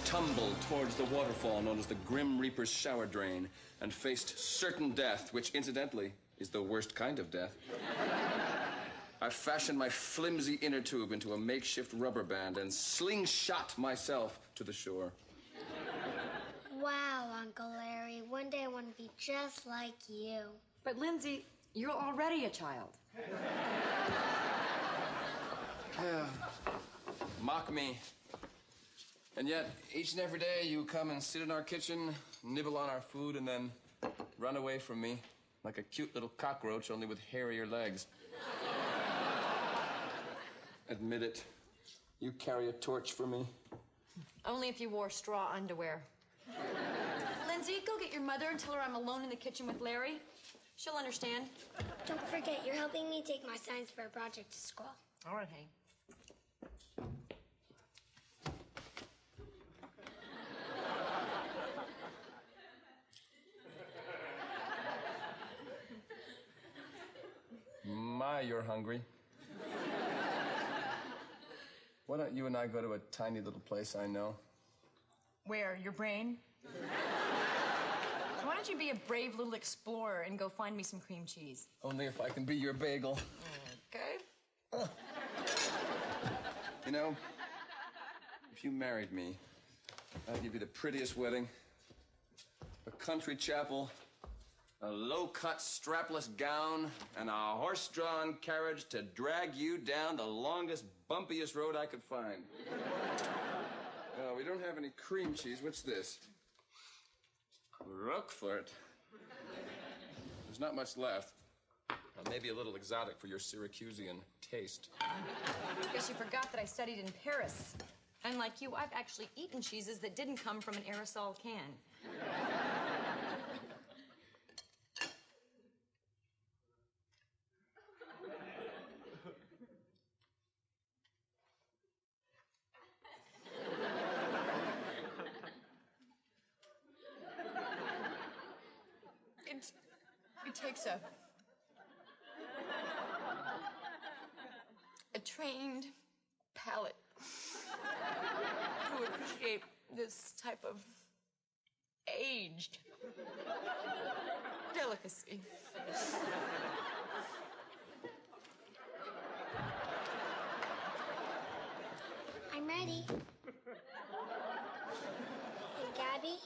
tumbled towards the waterfall known as the Grim Reaper's shower drain and faced certain death, which incidentally is the worst kind of death. I fashioned my flimsy inner tube into a makeshift rubber band and slingshot myself to the shore. Wow, Uncle Larry. One day I want to be just like you. But, Lindsay, you're already a child. Mock me. And yet, each and every day, you come and sit in our kitchen, nibble on our food, and then run away from me like a cute little cockroach, only with hairier legs. Admit it. You carry a torch for me. Only if you wore straw underwear. Lindsay, go get your mother and tell her I'm alone in the kitchen with Larry. She'll understand. Don't forget, you're helping me take my science fair project to school. All right, Hank. My, you're hungry. Why don't you and I go to a tiny little place I know? Where? Your brain? Why don't you be a brave little explorer and go find me some cream cheese? Only if I can be your bagel. Okay. You know, if you married me, I'd give you the prettiest wedding, a country chapel, a low-cut strapless gown, and a horse-drawn carriage to drag you down the longest, bumpiest road I could find. We don't have any cream cheese. What's this? Roquefort. There's not much left. Maybe a little exotic for your Syracusean taste. Guess you forgot that I studied in Paris. Unlike you, I've actually eaten cheeses that didn't come from an aerosol can. It takes a trained palate to appreciate this type of aged delicacy. I'm ready. Hey, Gabby,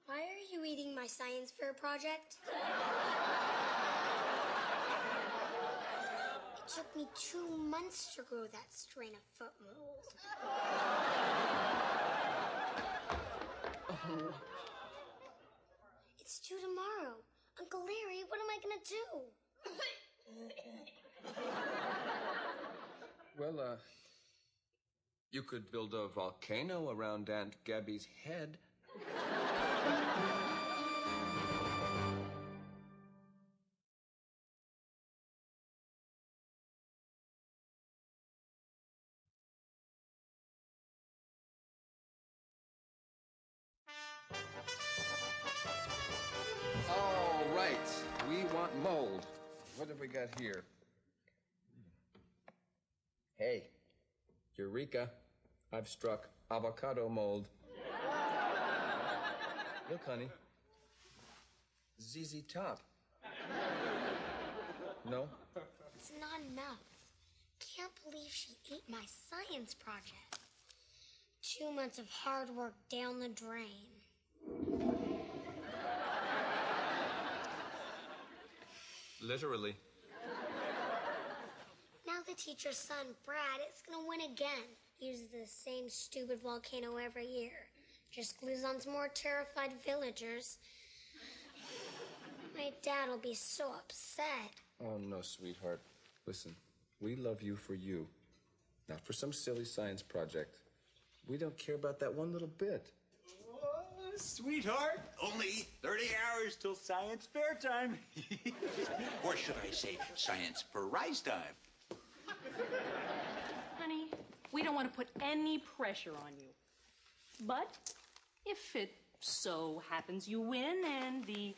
why are you eating my science fair project? It took me 2 months to grow that strain of foot mold. Oh. It's due tomorrow. Uncle Larry, what am I gonna do? Well, you could build a volcano around Aunt Gabby's head. All right, we want mold. What have we got here? Hey, Eureka, I've struck avocado mold. Look, honey, ZZ Top. No? It's not enough. Can't believe she ate my science project. 2 months of hard work down the drain. Literally. Now the teacher's son, Brad, is gonna win again. He uses the same stupid volcano every year. Just glues on some more terrified villagers. My dad will be so upset. Oh, no, sweetheart. Listen, we love you for you, not for some silly science project. We don't care about that one little bit. Oh, sweetheart, only 30 hours till science fair time. Or should I say science for rise time? Honey, we don't want to put any pressure on you. But if it so happens you win and the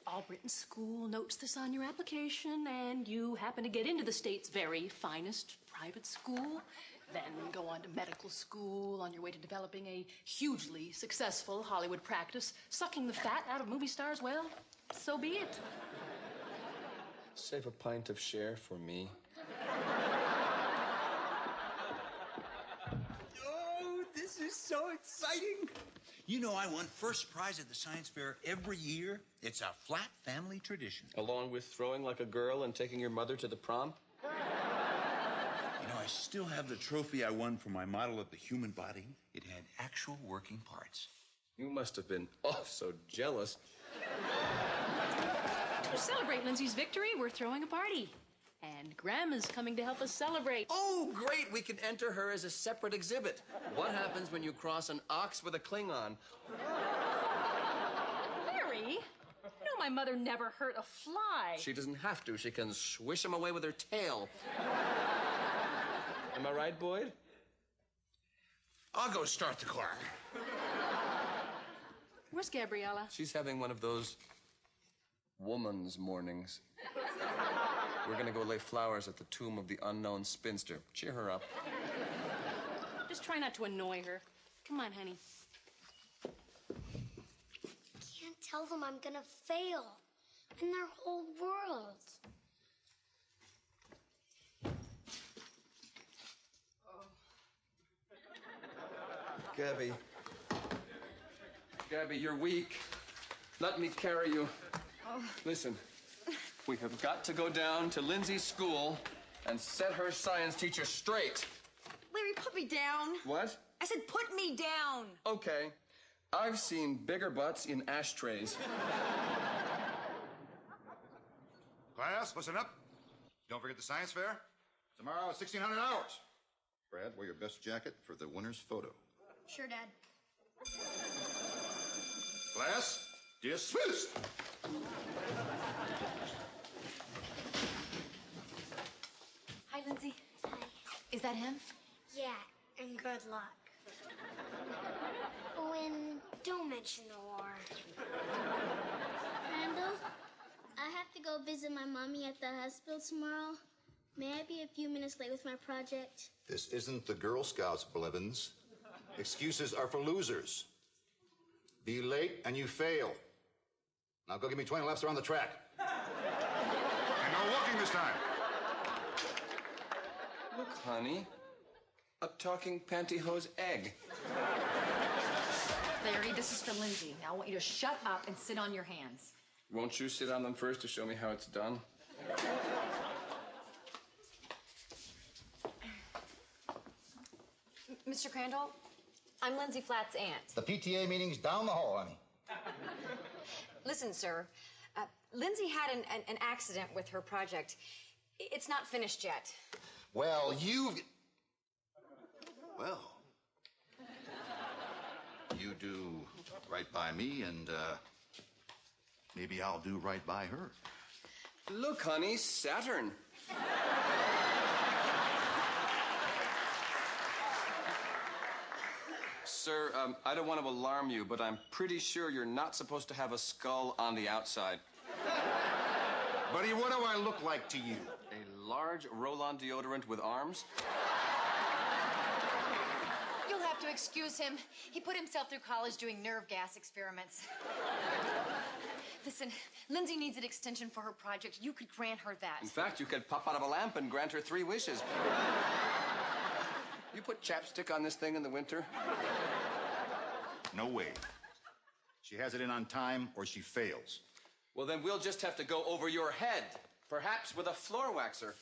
All-Britain School notes this on your application and you happen to get into the state's very finest private school, then go on to medical school on your way to developing a hugely successful Hollywood practice, sucking the fat out of movie stars, well, so be it. Save a pint of Cher for me. Oh, this is so exciting. You know, I won first prize at the science fair every year. It's a flat family tradition. Along with throwing like a girl and taking your mother to the prom? You know, I still have the trophy I won for my model of the human body. It had actual working parts. You must have been so jealous. To celebrate Lindsay's victory, we're throwing a party. And Grandma's coming to help us celebrate. Oh, great! We can enter her as a separate exhibit. What happens when you cross an ox with a Klingon? Larry, you know my mother never hurt a fly. She doesn't have to. She can swish him away with her tail. Am I right, Boyd? I'll go start the car. Where's Gabriella? She's having one of those woman's mornings. We're gonna go lay flowers at the tomb of the unknown spinster. Cheer her up. Just try not to annoy her. Come on, honey. Can't tell them I'm gonna fail in their whole world. Gabby. Gabby, you're weak. Let me carry you. Listen, we have got to go down to Lindsay's school and set her science teacher straight. Larry, put me down. What? I said put me down. Okay. I've seen bigger butts in ashtrays. Class, listen up. Don't forget the science fair. Tomorrow at 1600 hours. Brad, wear your best jacket for the winner's photo. Sure, Dad. Class, dismissed. Hi, Lindsay. Hi. Is that him? Yeah, and good luck. Oh, and don't mention the war. Randall, I have to go visit my mommy at the hospital tomorrow. May I be a few minutes late with my project? This isn't the Girl Scouts, Blevins. Excuses are for losers. Be late and you fail. Now go give me 20 laps around the track. And no walking this time. Look, honey. A talking pantyhose egg. Larry, this is for Lindsay. Now I want you to shut up and sit on your hands. Won't you sit on them first to show me how it's done? Mr. Crandall, I'm Lindsay Flatt's aunt. The PTA meeting's down the hall, honey. Listen, sir, Lindsay had an accident with her project. It's not finished yet. Well, Well, you do right by me, and maybe I'll do right by her. Look, honey, Saturn. Sir, I don't want to alarm you, but I'm pretty sure you're not supposed to have a skull on the outside. Buddy, what do I look like to you? A large roll-on deodorant with arms? You'll have to excuse him. He put himself through college doing nerve gas experiments. Listen, Lindsay needs an extension for her project. You could grant her that. In fact, you could pop out of a lamp and grant her 3 wishes. You put chapstick on this thing in the winter? No way. She has it in on time or she fails. Well, then we'll just have to go over your head. Perhaps with a floor waxer.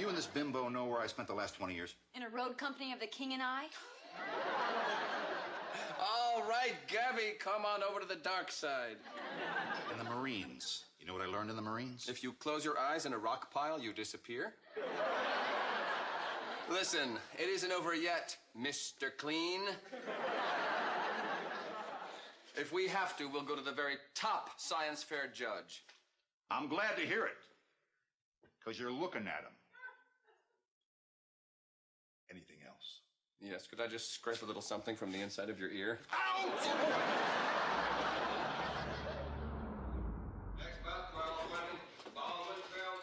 You and this bimbo know where I spent the last 20 years? In a road company of the King and I? All right, Gabby, come on over to the dark side. In the Marines. You know what I learned in the Marines? If you close your eyes in a rock pile, you disappear. Listen, it isn't over yet, Mr. Clean. If we have to, we'll go to the very top science fair judge. I'm glad to hear it. Because you're looking at him. Anything else? Yes, could I just scrape a little something from the inside of your ear? Ouch! Next about 12 women. Baldwin, Bill,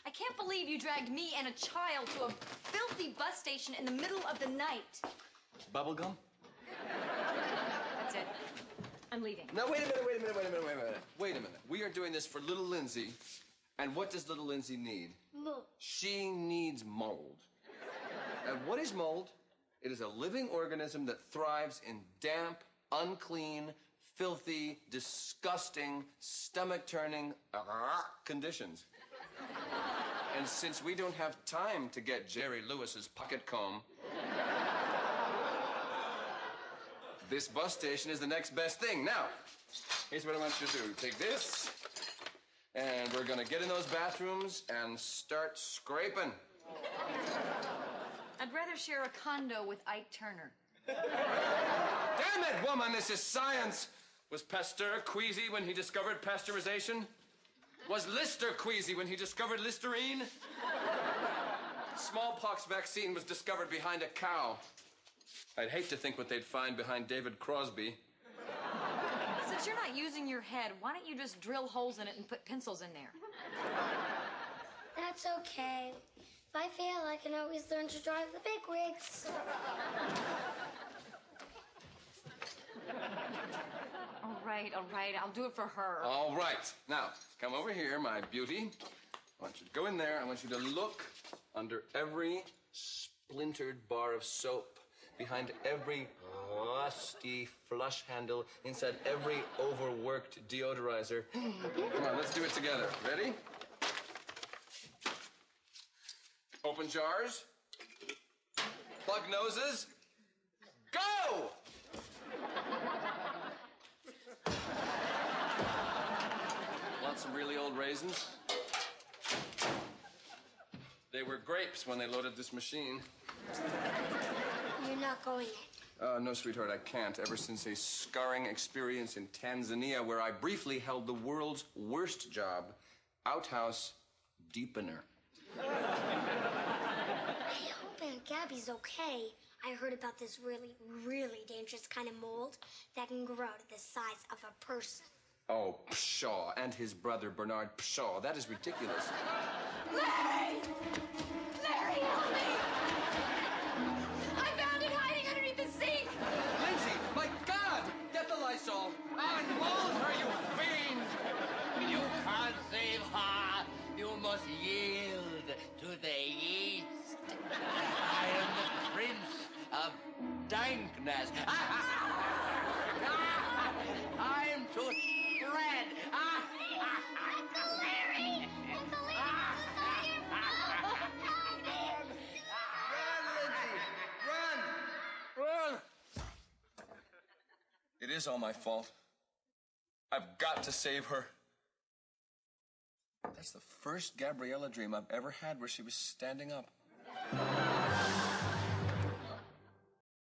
I can't believe believe you dragged me and a child to a filthy bus station in the middle of the night. Bubblegum? That's it. I'm leaving. Now, wait a minute. We are doing this for little Lindsay. And what does little Lindsay need? Mold. She needs mold. And what is mold? It is a living organism that thrives in damp, unclean, filthy, disgusting, stomach-turning conditions. And since we don't have time to get Jerry Lewis's pocket comb, this bus station is the next best thing. Now, here's what I want you to do. Take this, and we're gonna get in those bathrooms and start scraping. I'd rather share a condo with Ike Turner. Damn it, woman, this is science. Was Pasteur queasy when he discovered pasteurization? Was Lister queasy when he discovered Listerine? Smallpox vaccine was discovered behind a cow. I'd hate to think what they'd find behind David Crosby. Since you're not using your head, why don't you just drill holes in it and put pencils in there? That's okay. If I fail, I can always learn to drive the big rigs. All right. I'll do it for her. All right. Now, come over here, my beauty. I want you to go in there. I want you to look under every splintered bar of soap, behind every rusty flush handle, inside every overworked deodorizer. Come on, let's do it together. Ready? Open jars. Plug noses. Go! Want some really old raisins? They were grapes when they loaded this machine. You're not going in. No, sweetheart, I can't. Ever since a scarring experience in Tanzania where I briefly held the world's worst job, outhouse deepener. I hope Aunt Gabby's okay. I heard about this really, really dangerous kind of mold that can grow to the size of a person. Oh, Pshaw, and his brother Bernard Pshaw. That is ridiculous. Larry! Larry, help me! I found it hiding underneath the sink! Lindsay, my God! Get the Lysol! Unmold her, you fiend! You can't save her. You must yield to the yeast. I am the Prince of Dankness. I'm to spread. Uncle Larry! Uncle Larry, Run, Lindsay! Run! It is all my fault. I've got to save her. That's the first Gabriella dream I've ever had where she was standing up.